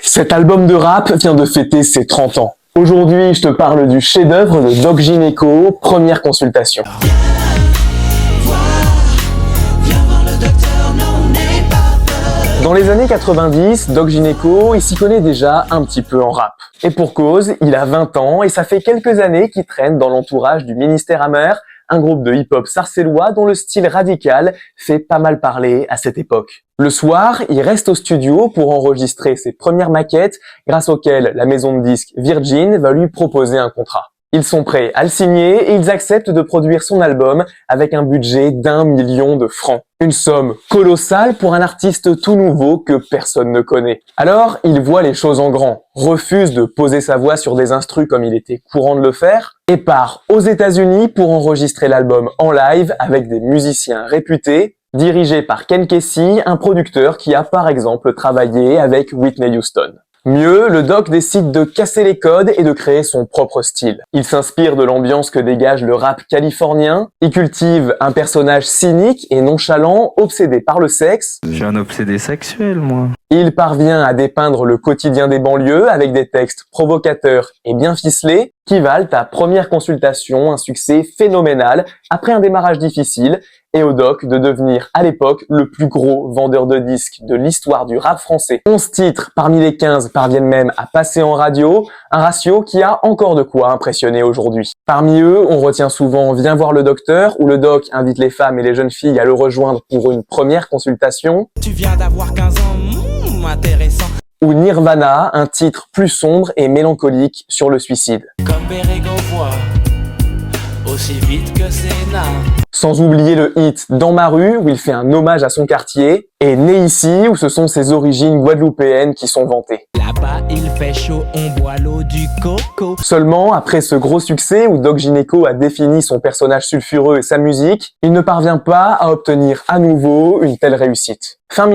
Cet album de rap vient de fêter ses 30 ans. Aujourd'hui, je te parle du chef-d'œuvre de Doc Gynéco, Première consultation. Dans les années 90, Doc Gynéco, il s'y connaît déjà un petit peu en rap. Et pour cause, il a 20 ans et ça fait quelques années qu'il traîne dans l'entourage du Ministère Hammer, un groupe de hip-hop sarcellois dont le style radical fait pas mal parler à cette époque. Le soir, il reste au studio pour enregistrer ses premières maquettes, grâce auxquelles la maison de disques Virgin va lui proposer un contrat. Ils sont prêts à le signer et ils acceptent de produire son album avec un budget d'1 million de francs. Une somme colossale pour un artiste tout nouveau que personne ne connaît. Alors, il voit les choses en grand, refuse de poser sa voix sur des instrus comme il était courant de le faire, et part aux États-Unis pour enregistrer l'album en live avec des musiciens réputés, dirigé par Ken Kesey, un producteur qui a par exemple travaillé avec Whitney Houston. Mieux, le Doc décide de casser les codes et de créer son propre style. Il s'inspire de l'ambiance que dégage le rap californien, il cultive un personnage cynique et nonchalant, obsédé par le sexe. Je suis un obsédé sexuel, moi. Il parvient à dépeindre le quotidien des banlieues avec des textes provocateurs et bien ficelés qui valent à Première consultation un succès phénoménal après un démarrage difficile et au Doc de devenir à l'époque le plus gros vendeur de disques de l'histoire du rap français. 11 titres parmi les 15 parviennent même à passer en radio, un ratio qui a encore de quoi impressionner aujourd'hui. Parmi eux, on retient souvent Viens voir le docteur, où le Doc invite les femmes et les jeunes filles à le rejoindre pour une première consultation. Tu viens d'avoir 15 ans, intéressant. Ou Nirvana, un titre plus sombre et mélancolique sur le suicide. Comme Bérégo voit, aussi vite que Sénat. Sans oublier le hit Dans ma rue, où il fait un hommage à son quartier, et Né ici, où ce sont ses origines guadeloupéennes qui sont vantées. Là-bas, il fait chaud, on boit l'eau du coco. Seulement, après ce gros succès où Doc Gynéco a défini son personnage sulfureux et sa musique, il ne parvient pas à obtenir à nouveau une telle réussite. Fin